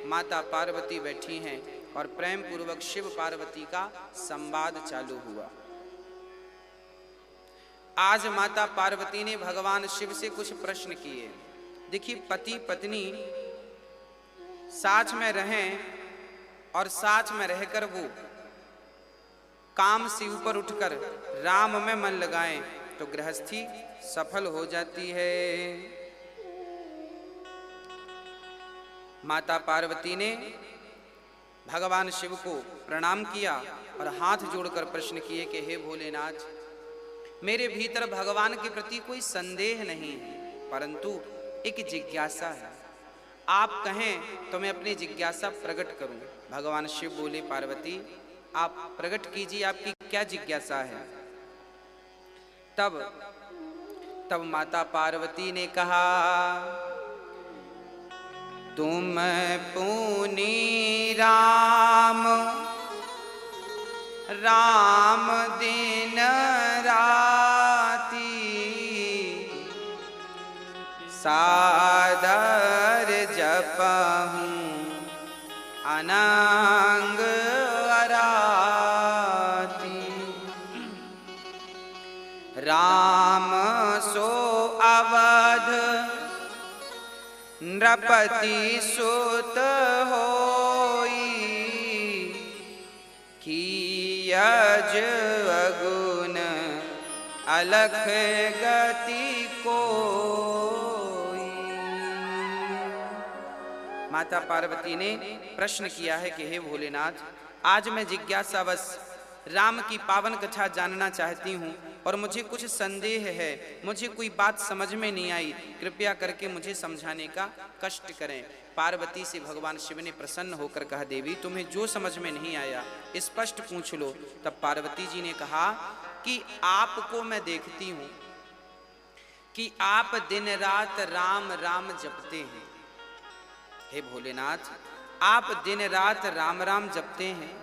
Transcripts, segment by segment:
माता पार्वती बैठी हैं और प्रेम पूर्वक शिव पार्वती का संवाद चालू हुआ। आज माता पार्वती ने भगवान शिव से कुछ प्रश्न किए। देखिए, पति पत्नी साथ में रहें और साथ में रहकर वो काम से ऊपर उठकर राम में मन लगाएं तो गृहस्थी सफल हो जाती है। माता पार्वती ने भगवान शिव को प्रणाम किया और हाथ जोड़कर प्रश्न किए कि हे भोलेनाथ, मेरे भीतर भगवान के प्रति कोई संदेह नहीं है, परंतु एक जिज्ञासा है। आप कहें तो मैं अपनी जिज्ञासा प्रकट करूं। भगवान शिव बोले, पार्वती आप प्रकट कीजिए, आपकी क्या जिज्ञासा है। तब माता पार्वती ने कहा, तुम पुनी राम राम दिन राती सादर जपहूं अनंग अराती। राम सो अवध नृपति सुत होई, कियज अगुन अलख गति कोई। माता पार्वती ने प्रश्न किया है कि हे भोलेनाथ, आज मैं जिज्ञासावश राम की पावन कथा जानना चाहती हूँ और मुझे कुछ संदेह है, मुझे कोई बात समझ में नहीं आई, कृपया करके मुझे समझाने का कष्ट करें। पार्वती से भगवान शिव ने प्रसन्न होकर कहा, देवी तुम्हें जो समझ में नहीं आया स्पष्ट पूछ लो। तब पार्वती जी ने कहा कि आपको मैं देखती हूँ कि आप दिन रात राम राम जपते हैं। हे भोलेनाथ, आप दिन रात राम राम जपते हैं,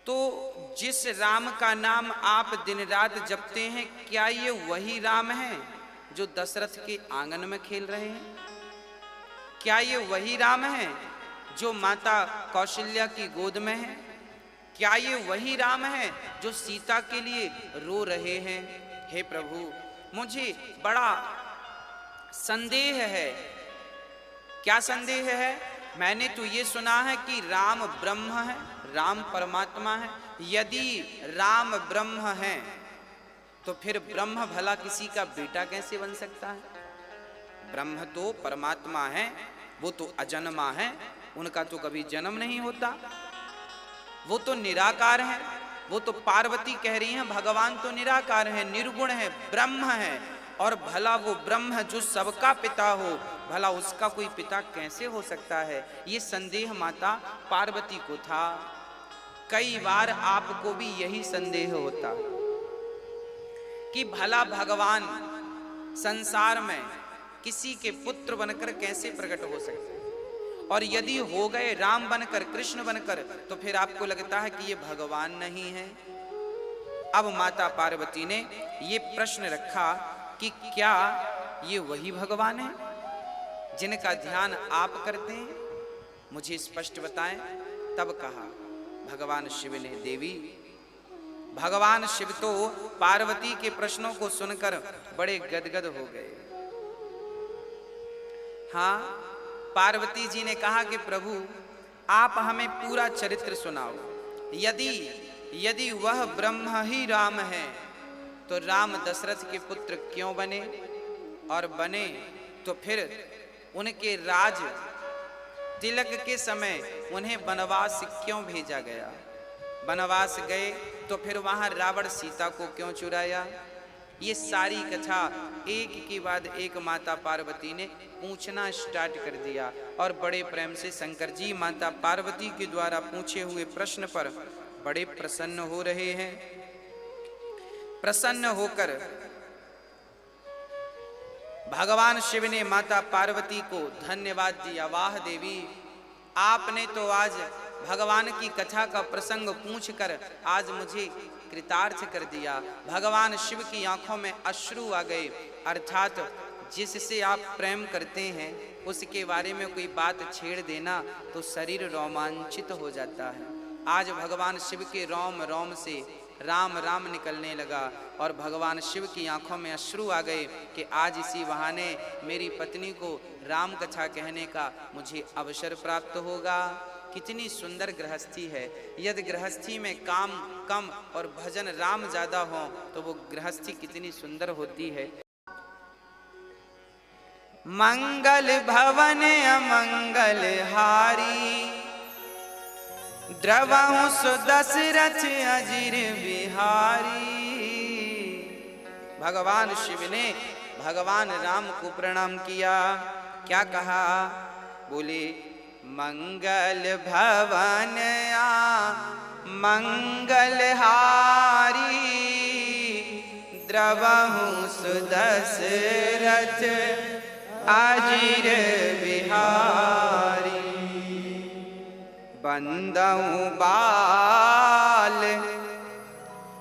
तो जिस राम का नाम आप दिन रात जपते हैं, क्या ये वही राम है जो दशरथ के आंगन में खेल रहे हैं? क्या ये वही राम है जो माता कौशल्या की गोद में है? क्या ये वही राम है जो सीता के लिए रो रहे हैं? हे प्रभु, मुझे बड़ा संदेह है। क्या संदेह है? मैंने तो ये सुना है कि राम ब्रह्म है, राम परमात्मा है। यदि राम ब्रह्म है तो फिर ब्रह्म भला किसी का बेटा कैसे बन सकता है? ब्रह्म तो परमात्मा है, वो तो अजन्मा है, उनका तो कभी जन्म नहीं होता, वो तो निराकार है। वो तो पार्वती कह रही हैं भगवान तो निराकार है, निर्गुण है, ब्रह्म है, और भला वो ब्रह्म जो सबका पिता हो, भला उसका कोई पिता कैसे हो सकता है? ये संदेह माता पार्वती को था। कई बार आपको भी यही संदेह होता कि भला भगवान संसार में किसी के पुत्र बनकर कैसे प्रकट हो सकते हैं, और यदि हो गए राम बनकर, कृष्ण बनकर, तो फिर आपको लगता है कि ये भगवान नहीं है। अब माता पार्वती ने ये प्रश्न रखा कि क्या ये वही भगवान है जिनका ध्यान आप करते हैं? मुझे स्पष्ट बताएं। तब कहा भगवान शिव ने, देवी भगवान शिव तो पार्वती के प्रश्नों को सुनकर बड़े गदगद हो गए। हाँ, पार्वती जी ने कहा कि प्रभु आप हमें पूरा चरित्र सुनाओ। यदि वह ब्रह्म ही राम है तो राम दशरथ के पुत्र क्यों बने, और बने तो फिर उनके राज तिलक के समय उन्हें वनवास क्यों भेजा गया? वनवास गए तो फिर वहां रावण सीता को क्यों चुराया? ये सारी कथा एक के बाद एक माता पार्वती ने पूछना स्टार्ट कर दिया, और बड़े प्रेम से शंकर जी माता पार्वती के द्वारा पूछे हुए प्रश्न पर बड़े प्रसन्न हो रहे हैं। प्रसन्न होकर भगवान शिव ने माता पार्वती को धन्यवाद दिया। वाह देवी, आपने तो आज भगवान की कथा का प्रसंग पूछकर आज मुझे कृतार्थ कर दिया। भगवान शिव की आंखों में अश्रु आ गए, अर्थात जिससे आप प्रेम करते हैं उसके बारे में कोई बात छेड़ देना तो शरीर रोमांचित हो जाता है। आज भगवान शिव के रोम रोम से राम राम निकलने लगा और भगवान शिव की आंखों में अश्रु आ गए कि आज इसी बहाने मेरी पत्नी को राम कथा कहने का मुझे अवसर प्राप्त होगा। कितनी सुंदर गृहस्थी है। यदि गृहस्थी में काम कम और भजन राम ज्यादा हो तो वो गृहस्थी कितनी सुंदर होती है। मंगल भवन अमंगल हारी, द्रवहु सुदशरथ अजिर बिहारी। भगवान शिव ने भगवान राम को प्रणाम किया। क्या कहा? बोले मंगल भवन मंगल हारी, द्रवहु सुदशरथ अजिर बिहारी। बंदहु बाल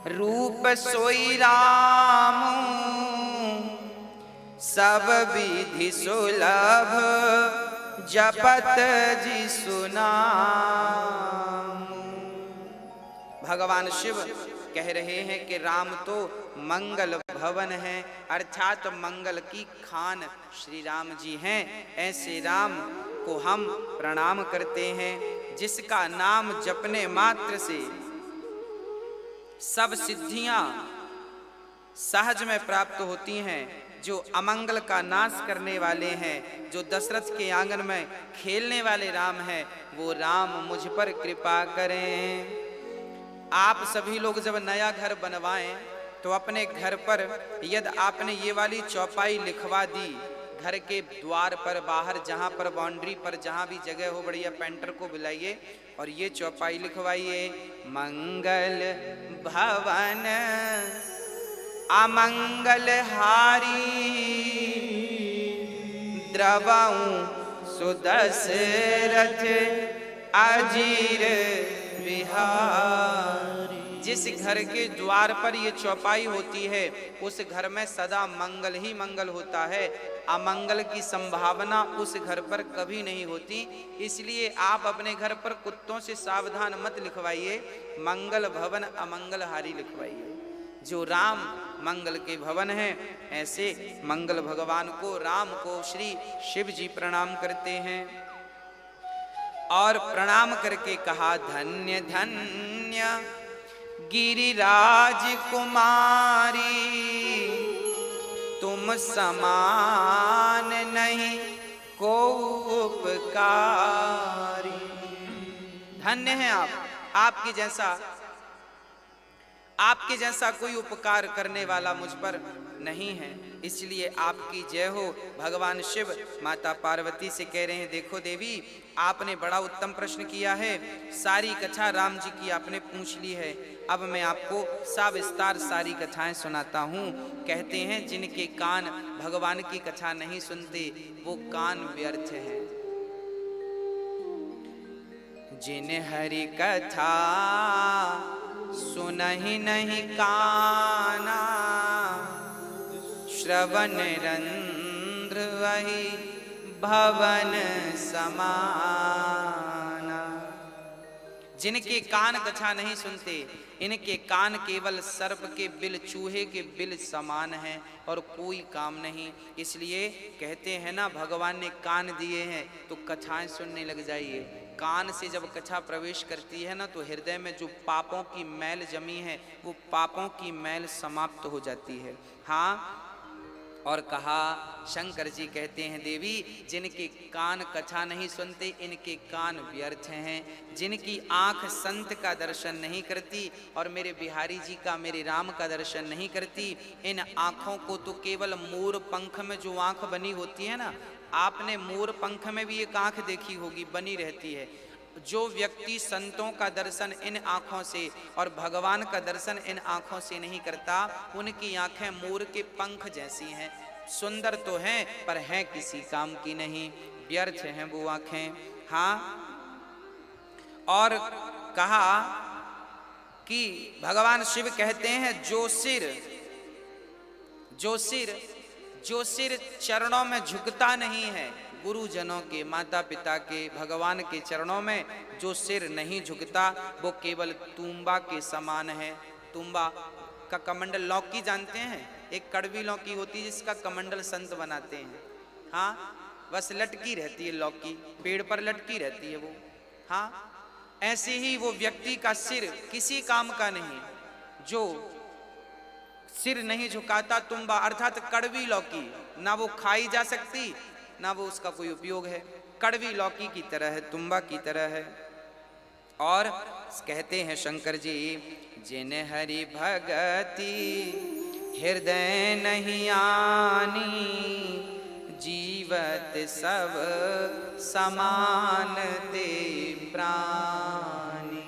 रूप सोई राम, सब विधि सुलभ जपत जिसु नाम। भगवान शिव कह रहे हैं कि राम तो मंगल भवन है, अर्थात मंगल की खान श्री राम जी हैं। ऐसे राम को हम प्रणाम करते हैं जिसका नाम जपने मात्र से सब सिद्धियां सहज में प्राप्त होती हैं। जो अमंगल का नाश करने वाले हैं, जो दशरथ के आंगन में खेलने वाले राम हैं, वो राम मुझ पर कृपा करें। आप सभी लोग जब नया घर बनवाएं तो अपने घर पर यदि आपने ये वाली चौपाई लिखवा दी, घर के द्वार पर बाहर जहाँ पर बाउंड्री पर जहाँ भी जगह हो, बढ़िया पेंटर को बुलाइए और ये चौपाई लिखवाइए, मंगल भवन अमंगल हारी, द्रवहु सुदशरथ अजिर बिहारी। जिस घर के द्वार पर ये चौपाई होती है उस घर में सदा मंगल ही मंगल होता है। अमंगल की संभावना उस घर पर कभी नहीं होती। इसलिए आप अपने घर पर कुत्तों से सावधान मत लिखवाइए, मंगल भवन अमंगल हारी लिखवाइए। जो राम मंगल के भवन हैं, ऐसे मंगल भगवान को राम को श्री शिव जी प्रणाम करते हैं। और प्रणाम करके कहा, धन्य धन्य गिरिराज कुमारी, तुम समान नहीं को उपकारी। धन्य हैं आपके जैसा कोई उपकार करने वाला मुझ पर नहीं है, इसलिए आपकी जय हो। भगवान शिव माता पार्वती से कह रहे हैं, देखो देवी, आपने बड़ा उत्तम प्रश्न किया है, सारी कथा राम जी की आपने पूछ ली है। अब मैं आपको सविस्तार सारी कथाएं सुनाता हूँ। कहते हैं, जिनके कान भगवान की कथा नहीं सुनते वो कान व्यर्थ हैं। जिन हरि कथा सुनहि नहीं काना, श्रवण रंध्र वही भवन समाना। जिनके कान कथा नहीं सुनते, इनके कान केवल सर्प के बिल, चूहे के बिल समान हैं और कोई काम नहीं। इसलिए कहते हैं ना, भगवान ने कान दिए हैं तो कथाएं सुनने लग जाइए। कान से जब कथा प्रवेश करती है ना, तो हृदय में जो पापों की मैल जमी है वो पापों की मैल समाप्त हो जाती है। हाँ, और कहा, शंकर जी कहते हैं, देवी, जिनके कान कथा नहीं सुनते इनके कान व्यर्थ हैं। जिनकी आंख संत का दर्शन नहीं करती और मेरे बिहारी जी का, मेरे राम का दर्शन नहीं करती, इन आँखों को तो केवल मोर पंख में जो आँख बनी होती है ना, आपने मोर पंख में भी एक आँख देखी होगी, बनी रहती है। जो व्यक्ति संतों का दर्शन इन आँखों से और भगवान का दर्शन इन आँखों से नहीं करता, उनकी आँखें मोर के पंख जैसी हैं। सुंदर तो हैं पर हैं किसी काम की नहीं, व्यर्थ हैं वो आँखें। हाँ, और कहा कि भगवान शिव कहते हैं, जो सिर जो सिर चरणों में झुकता नहीं है, गुरुजनों के, माता पिता के, भगवान के चरणों में जो सिर नहीं झुकता, वो केवल तुम्बा के समान है। तुम्बा का कमंडल, लौकी जानते हैं, एक कड़वी लौकी होती है जिसका कमंडल संत बनाते हैं। हाँ, बस लटकी रहती है लौकी, पेड़ पर लटकी रहती है वो। हाँ, ऐसे ही वो व्यक्ति का सिर किसी काम का नहीं, जो सिर नहीं झुकाता, तुम्बा अर्थात कड़वी लौकी, ना वो खाई जा सकती ना वो उसका कोई उपयोग है, कड़वी लौकी की तरह है, तुम्बा की तरह है। और कहते हैं शंकर जी, जिन हरि भगति हृदय नहीं आनी, जीवत सब समान ते प्राणी।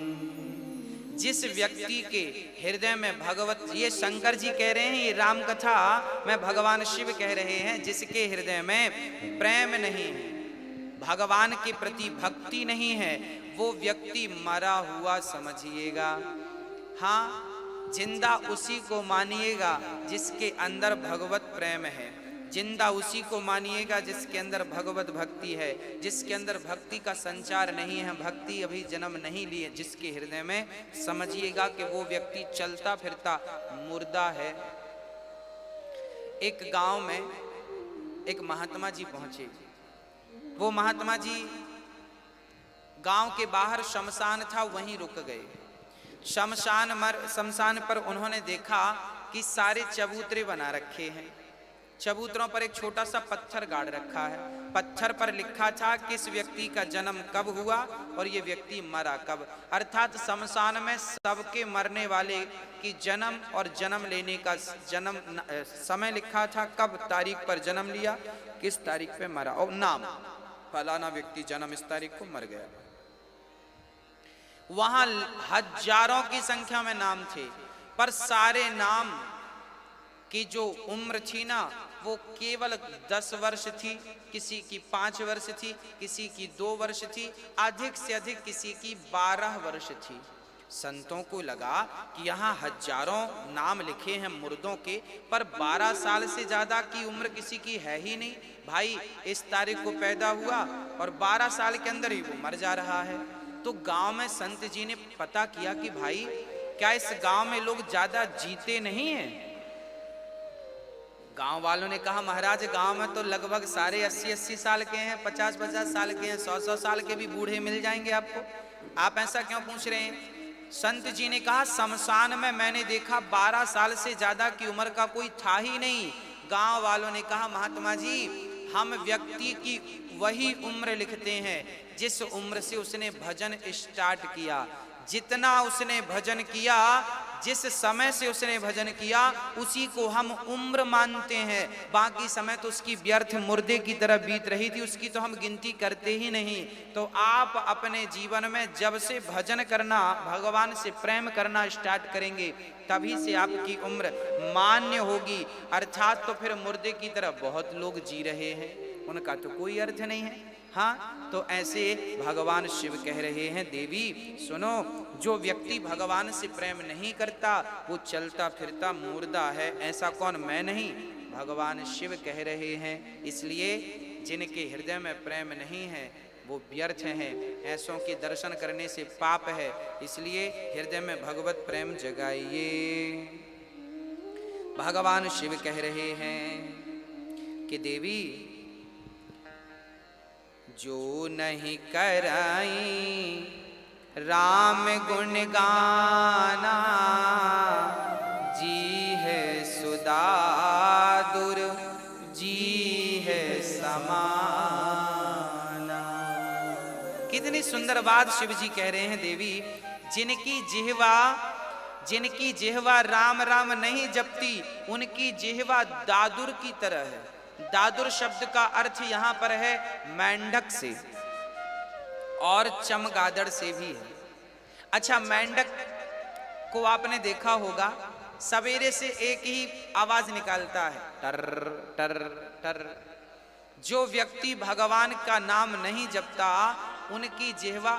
जिस व्यक्ति के हृदय में भगवत, ये शंकर जी कह रहे हैं, ये राम कथा में भगवान शिव कह रहे हैं, जिसके हृदय में प्रेम नहीं है, भगवान के प्रति भक्ति नहीं है, वो व्यक्ति मरा हुआ समझिएगा। हाँ, जिंदा उसी को मानिएगा जिसके अंदर भगवत प्रेम है, जिंदा उसी को मानिएगा जिसके अंदर भगवत भक्ति है, जिसके अंदर भक्ति का संचार नहीं है, भक्ति अभी जन्म नहीं लिए जिसके हृदय में, समझिएगा कि वो व्यक्ति चलता फिरता मुर्दा है। एक गांव में एक महात्मा जी पहुंचे। वो महात्मा जी गांव के बाहर शमशान था, वहीं रुक गए। शमशान पर उन्होंने देखा कि सारे चबूतरे बना रखे हैं, चबूतरों पर एक छोटा सा पत्थर गाड़ रखा है, पत्थर पर लिखा था किस व्यक्ति का जन्म कब हुआ और ये व्यक्ति मरा कब, अर्थात शमशान में सबके मरने वाले की जन्म और जन्म लेने का जन्म समय लिखा था, कब तारीख पर जन्म लिया, किस तारीख पे मरा, और नाम, फलाना व्यक्ति जन्म इस तारीख को मर गया। वहां हजारों की संख्या में नाम थे, पर सारे नाम की जो उम्र थी ना, वो केवल 10 वर्ष थी, किसी की 5 वर्ष थी, किसी की 2 वर्ष थी, अधिक से अधिक किसी की 12 वर्ष थी। संतों को लगा कि यहाँ हजारों नाम लिखे हैं मुर्दों के, पर 12 साल से ज्यादा की उम्र किसी की है ही नहीं। भाई इस तारीख को पैदा हुआ और 12 साल के अंदर ही वो मर जा रहा है। तो गांव में संत जी ने पता किया कि भाई क्या इस गांव में लोग ज्यादा जीते नहीं हैं। गांव वालों ने कहा, महाराज गांव में तो लगभग सारे 80-80 साल के हैं, 50-50 साल के हैं, 100-100 साल के भी बूढ़े मिल जाएंगे आपको, आप ऐसा क्यों पूछ रहे हैं। संत जी ने कहा, शमशान में मैंने देखा 12 साल से ज्यादा की उम्र का कोई था ही नहीं। गांव वालों ने कहा, महात्मा जी हम व्यक्ति की वही उम्र लिखते हैं जिस उम्र से उसने भजन स्टार्ट किया, जितना उसने भजन किया, जिस समय से उसने भजन किया, उसी को हम उम्र मानते हैं। बाकी समय तो उसकी व्यर्थ मुर्दे की तरह बीत रही थी, उसकी तो हम गिनती करते ही नहीं। तो आप अपने जीवन में जब से भजन करना, भगवान से प्रेम करना स्टार्ट करेंगे, तभी से आपकी उम्र मान्य होगी। अर्थात तो फिर मुर्दे की तरह बहुत लोग जी रहे हैं, उनका तो कोई अर्थ नहीं है। हाँ, तो ऐसे भगवान शिव कह रहे हैं, देवी सुनो, जो व्यक्ति भगवान से प्रेम नहीं करता वो चलता फिरता मुर्दा है। ऐसा कौन, मैं नहीं, भगवान शिव कह रहे हैं। इसलिए जिनके हृदय में प्रेम नहीं है वो व्यर्थ हैं, ऐसों के दर्शन करने से पाप है। इसलिए हृदय में भगवत प्रेम जगाइए। भगवान शिव कह रहे हैं कि देवी जो नहीं कराई राम गुण गाना, जी है सुदादुर जी है समाना। कितनी सुंदर बात शिव जी कह रहे हैं। देवी जिनकी जिह्वा राम राम नहीं जपती, उनकी जिह्वा दादुर की तरह है। दादुर शब्द का अर्थ यहां पर है मेंढक से और चमगादड़ से भी है। अच्छा, मेंढक को आपने देखा होगा, सवेरे से एक ही आवाज निकालता है, टर टर टर। जो व्यक्ति भगवान का नाम नहीं जपता, उनकी जिह्वा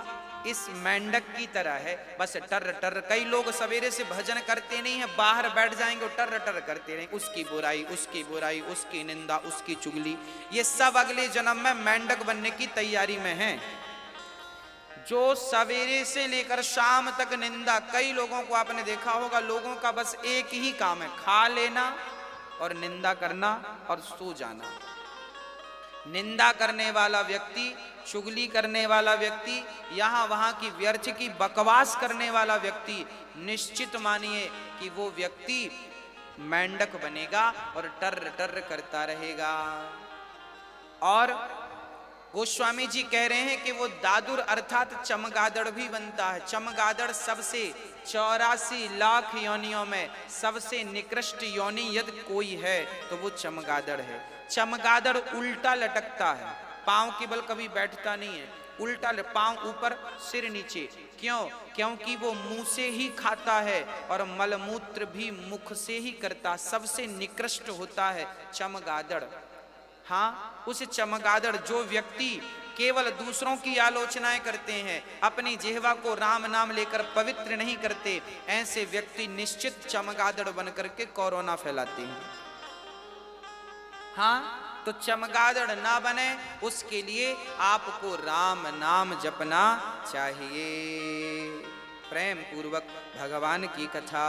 इस मेंढक की तरह है, बस टर टर। कई लोग सवेरे से भजन करते नहीं है, बाहर बैठ जाएंगे और टर टर करते रहेंगे, उसकी बुराई, उसकी बुराई, उसकी निंदा, उसकी चुगली। ये सब अगले जन्म में मेंढक बनने की तैयारी में हैं। जो सवेरे से लेकर शाम तक निंदा, कई लोगों को आपने देखा होगा, लोगों का बस एक ही काम है, खा लेना और निंदा करना और सो जाना। निंदा करने वाला व्यक्ति, चुगली करने वाला व्यक्ति, यहाँ वहाँ की व्यर्थ की बकवास करने वाला व्यक्ति, निश्चित मानिए कि वो व्यक्ति मेंढक बनेगा और टर टर करता रहेगा। और गोस्वामी जी कह रहे हैं कि वो दादुर अर्थात चमगादड़ भी बनता है। चमगादड़ सबसे 84 लाख योनियों में सबसे निकृष्ट योनि यदि कोई है तो वो चमगादड़ है। चमगादड़ उल्टा लटकता है, पांव के बल कभी बैठता नहीं है, उल्टा पांव ऊपर सिर नीचे। क्यों? क्योंकि वो मुंह से ही खाता है और मलमूत्र भी मुख से ही करता। सबसे निकृष्ट होता है चमगादड़। हाँ, उस चमगादड़ जो व्यक्ति केवल दूसरों की आलोचनाएं करते हैं, अपनी जिह्वा को राम नाम लेकर पवित्र नहीं करते, ऐसे व्यक्ति निश्चित चमगादड़ बनकर के कोरोना फैलाते हैं। हाँ, तो चमगादड़ ना बने उसके लिए आपको राम नाम जपना चाहिए। प्रेम पूर्वक भगवान की कथा।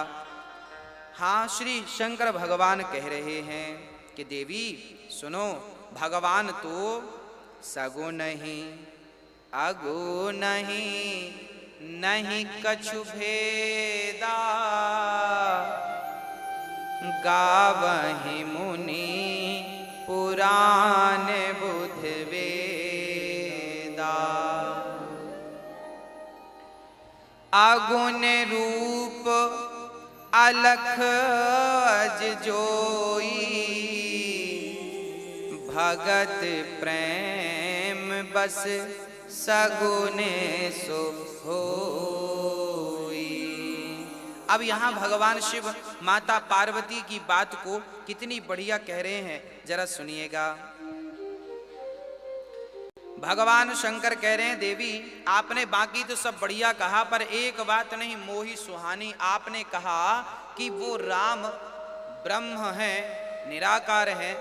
हाँ, श्री शंकर भगवान कह रहे हैं कि देवी सुनो, भगवान तो सगुण नहीं अगुण नहीं, नहीं कछु भेदा, गावहि मुनि पुराण बुध वेदा। अगुण रूप अलख अज जोई, भगत प्रेम बस सगुन सो होई। अब यहाँ भगवान शिव माता पार्वती की बात को कितनी बढ़िया कह रहे हैं, जरा सुनिएगा। भगवान शंकर कह रहे हैं, देवी आपने बाकी तो सब बढ़िया कहा, पर एक बात नहीं मोही सुहानी। आपने कहा कि वो राम ब्रह्म है, निराकार है,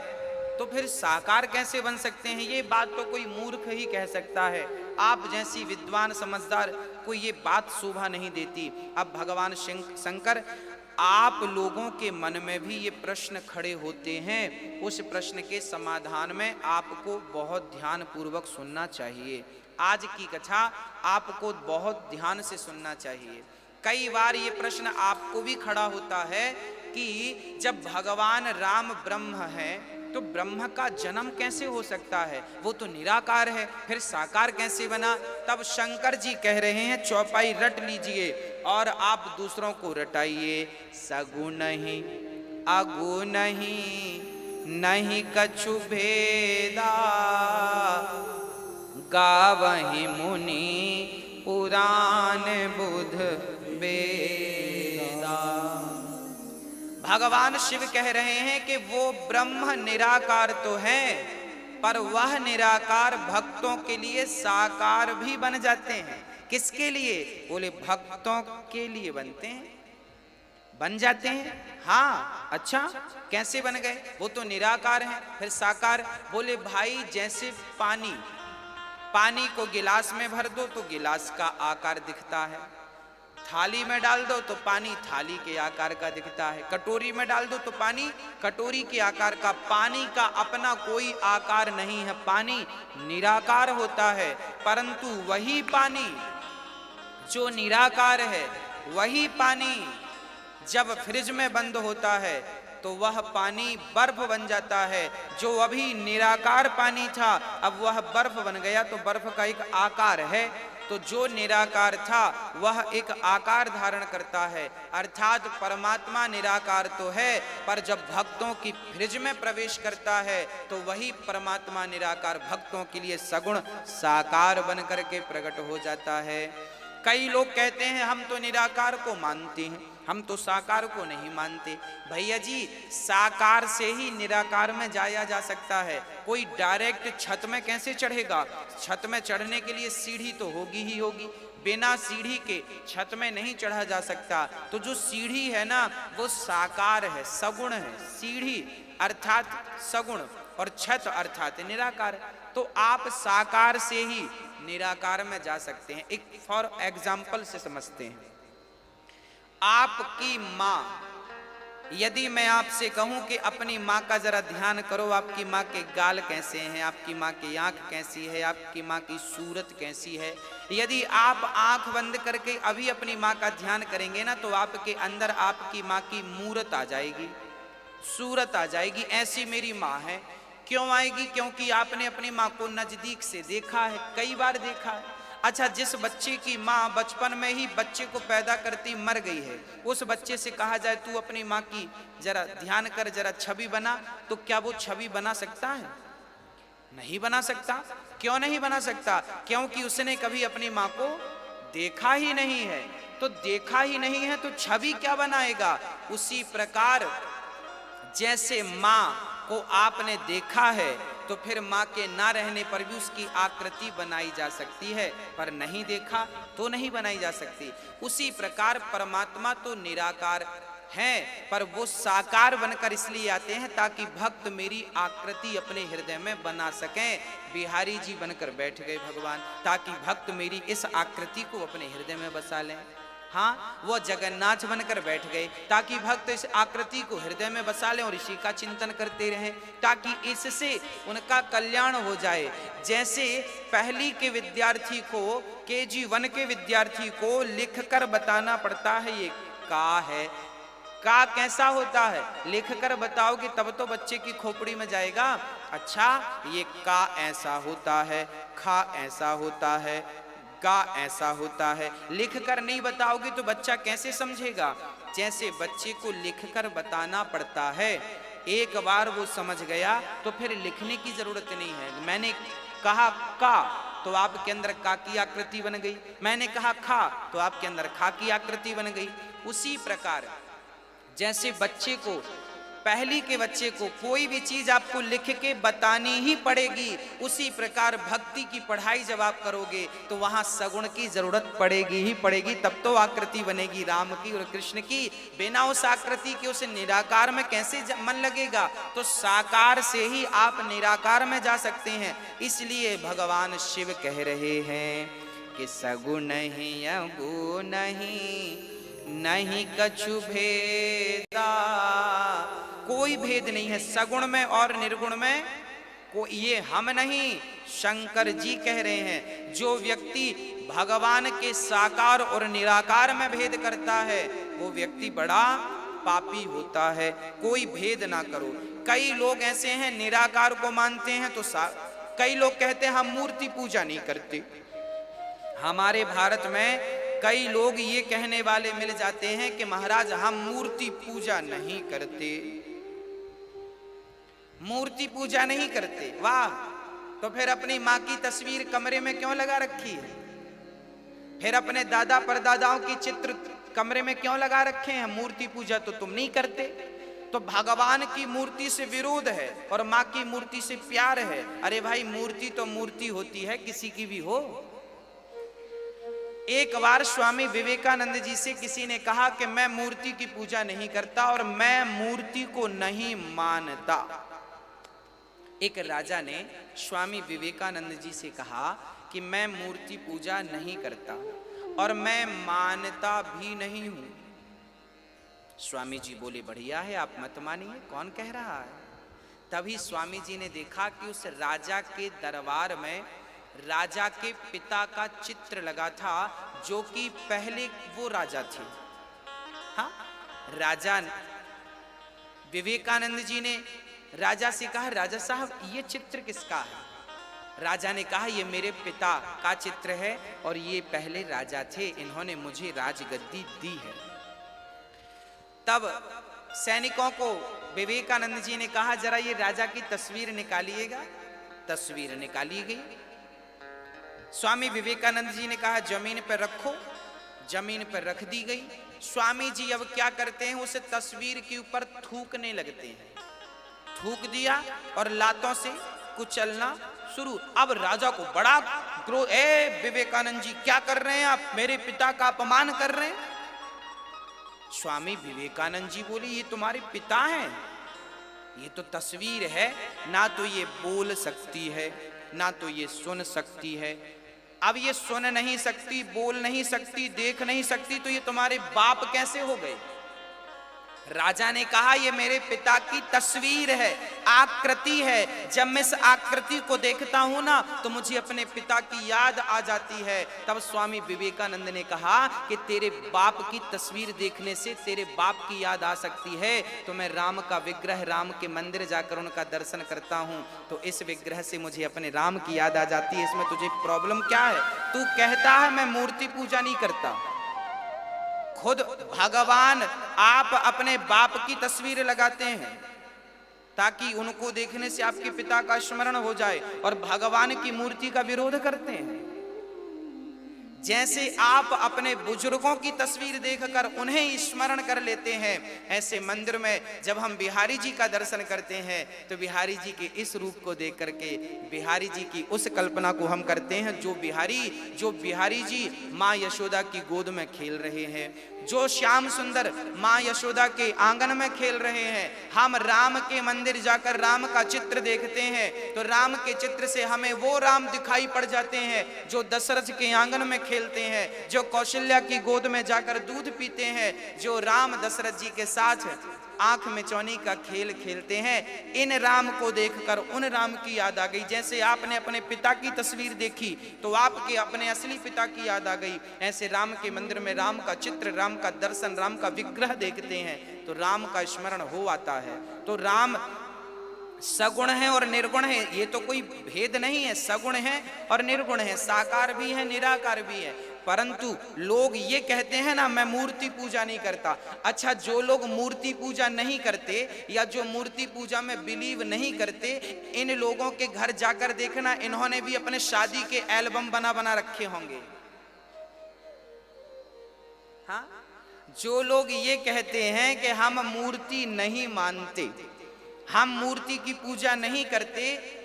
तो फिर साकार कैसे बन सकते हैं? ये बात तो कोई मूर्ख ही कह सकता है। आप जैसी विद्वान समझदार को ये बात शोभा नहीं देती। अब भगवान शंकर आप लोगों के मन में भी ये प्रश्न खड़े होते हैं, उस प्रश्न के समाधान में आपको बहुत ध्यान पूर्वक सुनना चाहिए। आज की कथा आपको बहुत ध्यान से सुनना चाहिए। कई बार ये प्रश्न आपको भी खड़ा होता है कि जब भगवान राम ब्रह्म है तो ब्रह्म का जन्म कैसे हो सकता है? वो तो निराकार है, फिर साकार कैसे बना? तब शंकर जी कह रहे हैं, चौपाई रट लीजिए और आप दूसरों को रटाइए। सगुण नहीं अगुण नहीं, नहीं कछु भेदा, गावहि मुनि पुराण बुध वेदा। भगवान शिव कह रहे हैं कि वो ब्रह्म निराकार तो है, पर वह निराकार भक्तों के लिए साकार भी बन जाते हैं। किसके लिए? बोले भक्तों के लिए बनते हैं, बन जाते हैं। हाँ, अच्छा कैसे बन गए? वो तो निराकार हैं, फिर साकार। बोले भाई जैसे पानी को गिलास में भर दो तो गिलास का आकार दिखता है, थाली में डाल दो तो पानी थाली के आकार का दिखता है, कटोरी में डाल दो तो पानी कटोरी के आकार का। पानी का अपना कोई आकार नहीं है, पानी निराकार होता है। परंतु वही पानी जो निराकार है, वही पानी जब फ्रिज में बंद होता है तो वह पानी बर्फ बन जाता है। जो अभी निराकार पानी था अब वह बर्फ बन गया, तो बर्फ का एक आकार है। तो जो निराकार था वह एक आकार धारण करता है, अर्थात परमात्मा निराकार तो है, पर जब भक्तों की फ्रिज में प्रवेश करता है तो वही परमात्मा निराकार भक्तों के लिए सगुण साकार बन करके प्रकट हो जाता है। कई लोग कहते हैं हम तो निराकार को मानते हैं, हम तो साकार को नहीं मानते। भैया जी, साकार से ही निराकार में जाया जा सकता है। कोई डायरेक्ट छत में कैसे चढ़ेगा? छत में चढ़ने के लिए सीढ़ी तो होगी ही होगी। बिना सीढ़ी के छत में नहीं चढ़ा जा सकता। तो जो सीढ़ी है ना वो साकार है, सगुण है। सीढ़ी अर्थात सगुण और छत अर्थात निराकार। तो आप साकार से ही निराकार में जा सकते हैं। एक फॉर एग्जाम्पल से समझते हैं। आपकी माँ, यदि मैं आपसे कहूं कि अपनी माँ का जरा ध्यान करो, आपकी माँ के गाल कैसे हैं, आपकी माँ की आंख कैसी है, आपकी माँ की सूरत कैसी है, यदि आप आंख बंद करके अभी अपनी माँ का ध्यान करेंगे ना तो आपके अंदर आपकी माँ की मूरत आ जाएगी, सूरत आ जाएगी। ऐसी मेरी माँ है। क्यों आएगी? क्योंकि आपने अपनी माँ को नजदीक से देखा है, कई बार देखा है। अच्छा, जिस बच्चे की माँ बचपन में ही बच्चे को पैदा करती मर गई है, उस बच्चे से कहा जाए तू अपनी माँ की जरा ध्यान कर, जरा छवि बना, तो क्या वो छवि बना सकता है? नहीं बना सकता। क्यों नहीं बना सकता? क्योंकि उसने कभी अपनी माँ को देखा ही नहीं है। तो देखा ही नहीं है तो छवि क्या बनाएगा? उसी प्रकार जैसे माँ को आपने देखा है तो फिर माँ के ना रहने पर भी उसकी आकृति बनाई जा सकती है, पर नहीं देखा तो नहीं बनाई जा सकती। उसी प्रकार परमात्मा तो निराकार हैं, पर वो साकार बनकर इसलिए आते हैं ताकि भक्त मेरी आकृति अपने हृदय में बना सकें। बिहारी जी बनकर बैठ गए भगवान, ताकि भक्त मेरी इस आकृति को अपने हृदय में बसा लें। हाँ, वो जगन्नाथ बनकर बैठ गए ताकि भक्त इस आकृति को हृदय में बसा लें और इसी का चिंतन करते रहें, ताकि इससे उनका कल्याण हो जाए। जैसे पहली के विद्यार्थी को, KG 1 के विद्यार्थी को लिखकर बताना पड़ता है ये का है, का कैसा होता है, लिखकर बताओगे तब तो बच्चे की खोपड़ी में जाएगा। अच्छा, ये का ऐसा होता है, खा ऐसा होता है, का ऐसा होता है, लिखकर नहीं बताओगे तो बच्चा कैसे समझेगा? जैसे बच्चे को लिखकर बताना पड़ता है, एक बार वो समझ गया तो फिर लिखने की जरूरत नहीं है। मैंने कहा का तो आपके अंदर का की आकृति बन गई, मैंने कहा खा तो आपके अंदर खा की आकृति बन गई। उसी प्रकार जैसे बच्चे को, पहली के बच्चे को कोई भी चीज आपको लिख के बतानी ही पड़ेगी, उसी प्रकार भक्ति की पढ़ाई जब आप करोगे तो वहां सगुण की जरूरत पड़ेगी ही पड़ेगी, तब तो आकृति बनेगी राम की और कृष्ण की। बिना उस आकृति के उसे निराकार में कैसे मन लगेगा? तो साकार से ही आप निराकार में जा सकते हैं। इसलिए भगवान शिव कह रहे हैं कि सगुण ही अगुण नहीं कछु भेदा, कोई भेद नहीं है सगुण में और निर्गुण में। ये हम नहीं, शंकर जी कह रहे हैं। जो व्यक्ति भगवान के साकार और निराकार में भेद करता है वो व्यक्ति बड़ा पापी होता है। कोई भेद ना करो। कई लोग ऐसे हैं निराकार को मानते हैं तो कई लोग कहते हैं हम मूर्ति पूजा नहीं करते। हमारे भारत में कई लोग ये कहने वाले मिल जाते हैं कि महाराज हम मूर्ति पूजा नहीं करते, मूर्ति पूजा नहीं करते। वाह, तो फिर अपनी माँ की तस्वीर कमरे में क्यों लगा रखी है? फिर अपने दादा परदादाओं की चित्र कमरे में क्यों लगा रखे हैं? मूर्ति पूजा तो तुम नहीं करते। तो भगवान की मूर्ति से विरोध है और माँ की मूर्ति से प्यार है। अरे भाई, मूर्ति तो मूर्ति होती है, किसी की भी हो। एक बार स्वामी विवेकानंद जी से किसी ने कहा कि मैं मूर्ति की पूजा नहीं करता और मैं मूर्ति को नहीं मानता। एक राजा ने स्वामी विवेकानंद जी से कहा कि मैं मूर्ति पूजा नहीं करता और मैं मानता भी नहीं हूं। स्वामी जी बोले बढ़िया है, आप मत मानिए, कौन कह रहा है? तभी स्वामी जी ने देखा कि उस राजा के दरबार में राजा के पिता का चित्र लगा था, जो कि पहले वो राजा थे। हाँ, राजा विवेकानंद जी ने राजा से कहा, राजा साहब ये चित्र किसका है? राजा ने कहा ये मेरे पिता का चित्र है और ये पहले राजा थे, इन्होंने मुझे राजगद्दी दी है। तब सैनिकों को विवेकानंद जी ने कहा जरा ये राजा की तस्वीर निकालिएगा। तस्वीर निकाली गई। स्वामी विवेकानंद जी ने कहा जमीन पर रखो। जमीन पर रख दी गई। स्वामी जी अब क्या करते हैं, उस तस्वीर के ऊपर थूकने लगते हैं। थूक दिया और लातों से कुचलना शुरू। अब राजा को बड़ा क्रोध, ए विवेकानंद जी क्या कर रहे हैं आप, मेरे पिता का अपमान कर रहे हैं। स्वामी विवेकानंद जी बोले ये तुम्हारे पिता हैं, ये तो तस्वीर है, ना तो ये बोल सकती है ना तो ये सुन सकती है। अब ये सुन नहीं सकती, बोल नहीं सकती, देख नहीं सकती, तो ये तुम्हारे बाप कैसे हो गए। राजा ने कहा ये मेरे पिता की तस्वीर है, आकृति है। जब मैं इस आकृति को देखता हूं ना तो मुझे अपने पिता की याद आ जाती है। तब स्वामी विवेकानंद ने कहा कि तेरे बाप की तस्वीर देखने से तेरे बाप की याद आ सकती है, तो मैं राम का विग्रह, राम के मंदिर जाकर उनका दर्शन करता हूं तो इस विग्रह से मुझे अपने राम की याद आ जाती है। इसमें तुझे प्रॉब्लम क्या है। तू कहता है मैं मूर्ति पूजा नहीं करता, खुद भगवान आप अपने बाप की तस्वीर लगाते हैं ताकि उनको देखने से आपके पिता का स्मरण हो जाए, और भगवान की मूर्ति का विरोध करते हैं। जैसे आप अपने बुजुर्गों की तस्वीर देखकर उन्हें स्मरण कर लेते हैं, ऐसे मंदिर में जब हम बिहारी जी का दर्शन करते हैं तो बिहारी जी के इस रूप को देख करके बिहारी जी की उस कल्पना को हम करते हैं जो बिहारी जी माँ यशोदा की गोद में खेल रहे हैं, जो श्याम सुंदर माँ यशोदा के आंगन में खेल रहे हैं। हम राम के मंदिर जाकर राम का चित्र देखते हैं तो राम के चित्र से हमें वो राम दिखाई पड़ जाते हैं जो दशरथ के आंगन में खेलते हैं, जो कौशल्या की गोद में जाकर दूध पीते हैं, जो राम दशरथ जी के साथ आंख में चौनी का खेल खेलते हैं। इन राम को देखकर उन राम की याद आ गई। जैसे आपने अपने पिता की तस्वीर देखी तो आपके अपने असली पिता की याद आ गई, ऐसे राम के मंदिर में राम का चित्र, राम का दर्शन, राम का विग्रह देखते हैं तो राम का स्मरण हो आता है। तो राम सगुण है और निर्गुण है, ये तो कोई भेद नहीं है, सगुण है और निर्गुण है, साकार भी है निराकार भी है। परंतु लोग ये कहते हैं ना मैं मूर्ति पूजा नहीं करता। अच्छा, जो लोग मूर्ति पूजा नहीं करते या जो मूर्ति पूजा में बिलीव नहीं करते, इन लोगों के घर जाकर देखना, इन्होंने भी अपने शादी के एल्बम बना बना रखे होंगे। हाँ, जो लोग ये कहते हैं कि हम मूर्ति नहीं मानते, हम मूर्ति की पूजा नहीं करते,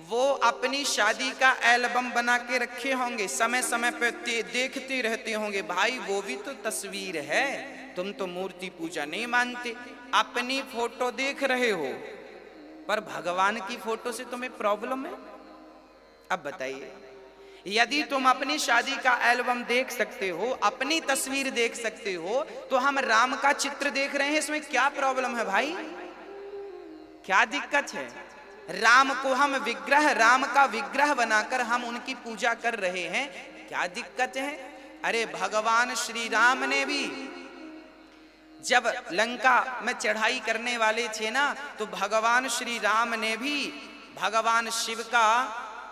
वो अपनी शादी का एल्बम बना के रखे होंगे, समय समय पे देखते रहते होंगे। भाई वो भी तो तस्वीर है, तुम तो मूर्ति पूजा नहीं मानते, अपनी फोटो देख रहे हो पर भगवान की फोटो से तुम्हें प्रॉब्लम है। अब बताइए, यदि तुम अपनी शादी का एल्बम देख सकते हो, अपनी तस्वीर देख सकते हो, तो हम राम का चित्र देख रहे हैं, इसमें क्या प्रॉब्लम है भाई, क्या दिक्कत है। राम को हम विग्रह, राम का विग्रह बनाकर हम उनकी पूजा कर रहे हैं, क्या दिक्कत है। अरे भगवान श्री राम ने भी जब लंका में चढ़ाई करने वाले थे ना, तो भगवान श्री राम ने भी भगवान शिव का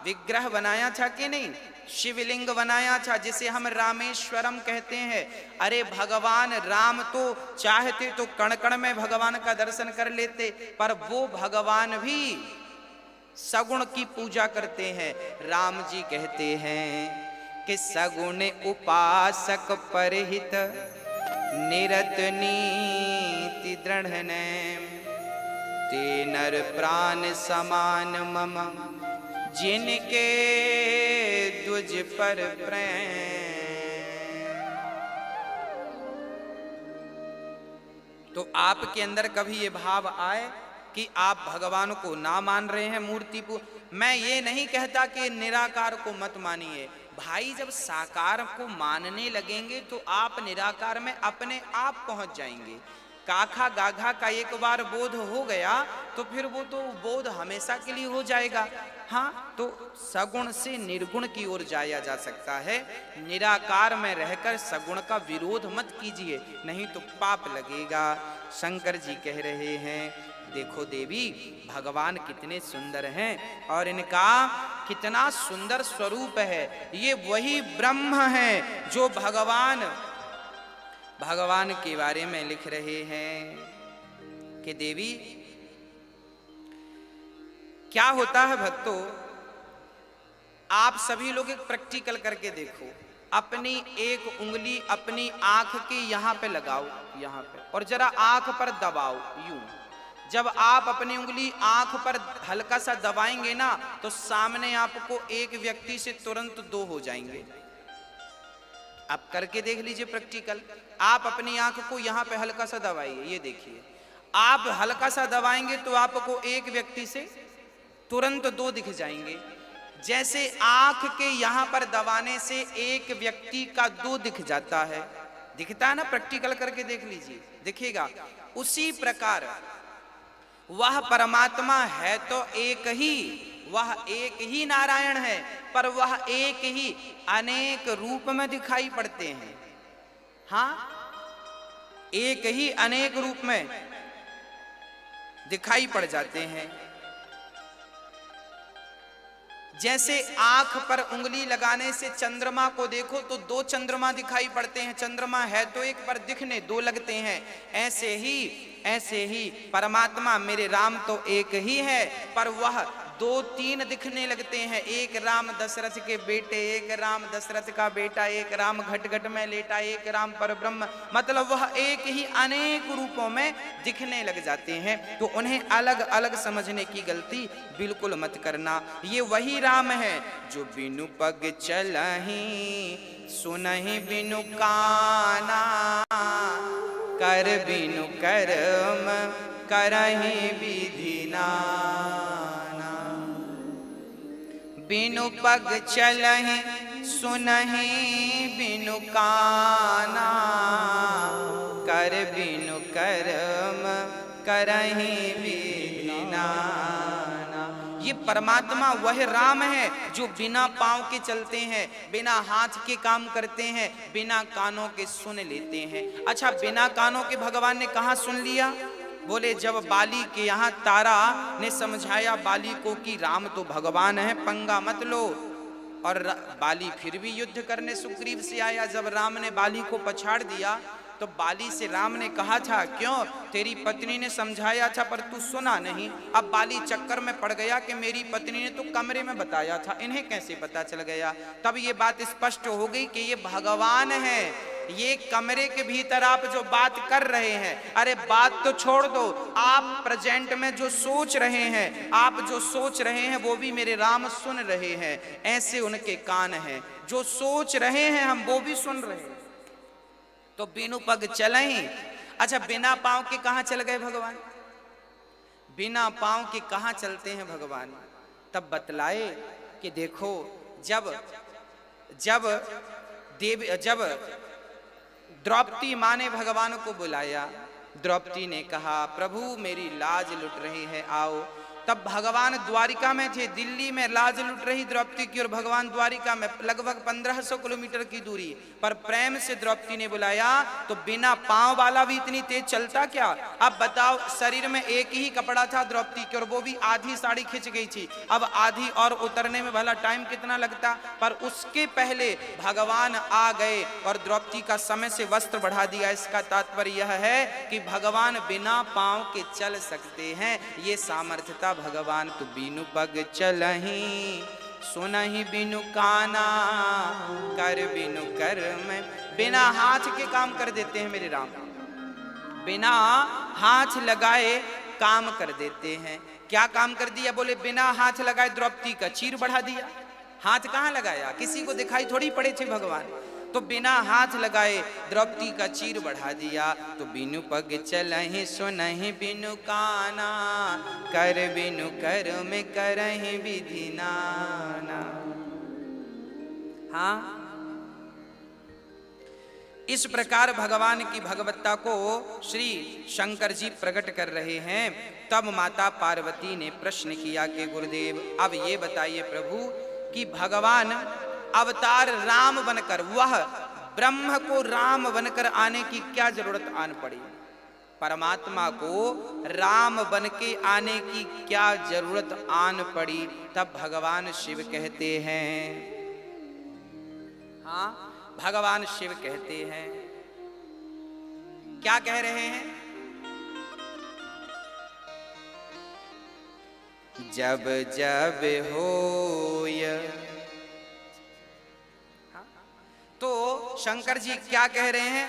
विग्रह बनाया था कि नहीं, शिवलिंग बनाया था जिसे हम रामेश्वरम कहते हैं। अरे भगवान राम तो चाहते तो कण कण में भगवान का दर्शन कर लेते, पर वो भगवान भी सगुण की पूजा करते हैं। राम जी कहते हैं कि सगुण उपासक परहित निरत नीति दृढ़ ते नर प्राण समान मम जिनके द्विज पर प्रेम। तो आपके अंदर कभी ये भाव आए कि आप भगवान को ना मान रहे हैं, मूर्ति को। मैं ये नहीं कहता कि निराकार को मत मानिए भाई, जब साकार को मानने लगेंगे तो आप निराकार में अपने आप पहुंच जाएंगे। काखा गाघा का एक बार बोध हो गया तो फिर वो तो बोध हमेशा के लिए हो जाएगा। हाँ, तो सगुण से निर्गुण की ओर जाया जा सकता है। निराकार में रहकर सगुण का विरोध मत कीजिए, नहीं तो पाप लगेगा। शंकर जी कह रहे हैं, देखो देवी भगवान कितने सुंदर हैं और इनका कितना सुंदर स्वरूप है। ये वही ब्रह्म है जो भगवान के बारे में लिख रहे हैं कि देवी क्या होता है भक्तों, आप सभी लोग एक प्रैक्टिकल करके देखो। अपनी एक उंगली अपनी आंख के यहां पे लगाओ, यहां पे, और जरा आंख पर दबाओ यूं। जब आप अपनी उंगली आंख पर हल्का सा दबाएंगे ना तो सामने आपको एक व्यक्ति से तुरंत दो हो जाएंगे। आप करके देख लीजिए प्रैक्टिकल। आप अपनी आंख को यहां पे हल्का सा दबाइए, ये देखिए, आप हल्का सा दबाएंगे तो आपको एक व्यक्ति से तुरंत दो दिख जाएंगे। जैसे आंख के यहां पर दबाने से एक व्यक्ति का दो दिख जाता है, दिखता है ना, प्रैक्टिकल करके देख लीजिए, दिखेगा। उसी प्रकार वह परमात्मा है तो एक ही, वह एक ही नारायण है, पर वह एक ही अनेक रूप में दिखाई पड़ते हैं। हाँ, एक ही अनेक रूप में दिखाई पड़ जाते हैं। जैसे आंख पर उंगली लगाने से चंद्रमा को देखो तो दो चंद्रमा दिखाई पड़ते हैं, चंद्रमा है तो एक पर दिखने दो लगते हैं। ऐसे ही परमात्मा मेरे राम तो एक ही है, पर वह दो तीन दिखने लगते हैं। एक राम दशरथ के बेटे, एक राम दशरथ का बेटा, एक राम घट घट में लेटा, एक राम पर ब्रह्म, मतलब वह एक ही अनेक रूपों में दिखने लग जाते हैं। तो उन्हें अलग अलग समझने की गलती बिल्कुल मत करना। ये वही राम है जो बिनु पग चलहि सुनहि बिनु काना, कर बिनु कर्म करहि विधि नाना। बिनु पग चलहि सुनहि बिनु काना, कर बिनु कर्म करहि विधि नाना। ये परमात्मा वह राम है जो बिना पांव के चलते हैं, बिना हाथ के काम करते हैं, बिना कानों के सुन लेते हैं। अच्छा, बिना कानों के भगवान ने कहाँ सुन लिया? बोले जब बाली के यहाँ तारा ने समझाया बाली को कि राम तो भगवान है, पंगा मत लो, और बाली फिर भी युद्ध करने सुग्रीव से आया। जब राम ने बाली को पछाड़ दिया तो बाली से राम ने कहा था, क्यों? तेरी पत्नी ने समझाया था पर तू सुना नहीं। अब बाली चक्कर में पड़ गया कि मेरी पत्नी ने तो कमरे में बताया था, इन्हें कैसे पता चल गया? तब ये बात स्पष्ट हो गई कि ये भगवान है। ये कमरे के भीतर आप जो बात कर रहे हैं, अरे बात तो छोड़ दो, आप प्रेजेंट में जो सोच रहे हैं, आप जो सोच रहे हैं वो भी मेरे राम सुन रहे हैं। ऐसे उनके कान हैं, जो सोच रहे हैं हम वो भी सुन रहे हैं। तो बिनु पग चलहि, अच्छा बिना पांव के कहां चल गए भगवान? बिना पांव के कहां चलते हैं भगवान? तब बतलाए कि देखो, जब द्रौपदी माँ ने भगवान को बुलाया, द्रौपदी ने कहा प्रभु मेरी लाज लुट रही है, आओ। तब भगवान द्वारिका में थे, दिल्ली में लाज लुट रही द्रौपदी की और भगवान द्वारिका में, लगभग 1500 किलोमीटर की दूरी पर प्रेम से द्रौपदी ने बुलाया। तो बिना पांव वाला भी इतनी तेज चलता क्या? अब बताओ, शरीर में एक ही कपड़ा था द्रौपदी के और वो भी आधी साड़ी खिंच गई थी, अब आधी और उतरने में भला टाइम कितना लगता? पर उसके पहले भगवान आ गए और द्रौपदी का समय से वस्त्र बढ़ा दिया। इसका तात्पर्य यह है कि भगवान बिना पांव के चल सकते हैं, ये सामर्थ्यता भगवान। तो बिनु पग चलहि सुनहि बिनु काना, कर बिनु कर्म, बिना हाथ के काम कर देते हैं मेरे राम, बिना हाथ लगाए काम कर देते हैं। क्या काम कर दिया? बोले बिना हाथ लगाए द्रौपदी का चीर बढ़ा दिया। हाथ कहाँ लगाया? किसी को दिखाई थोड़ी पड़े थे भगवान, तो बिना हाथ लगाए द्रौपदी का चीर बढ़ा दिया। तो बिनु पग चलहि सुनहि बिनु काना, कर बिनु कर्म करहि विधि नाना। हाँ, इस प्रकार भगवान की भगवत्ता को श्री शंकर जी प्रकट कर रहे हैं। तब माता पार्वती ने प्रश्न किया कि गुरुदेव अब ये बताइए प्रभु कि भगवान अवतार राम बनकर, वह ब्रह्म को राम बनकर आने की क्या जरूरत आन पड़ी? परमात्मा को राम बन के आने की क्या जरूरत आन पड़ी? तब भगवान शिव कहते हैं, हाँ भगवान शिव कहते हैं, क्या कह रहे हैं? जब जब होय, तो शंकर जी क्या कह रहे हैं?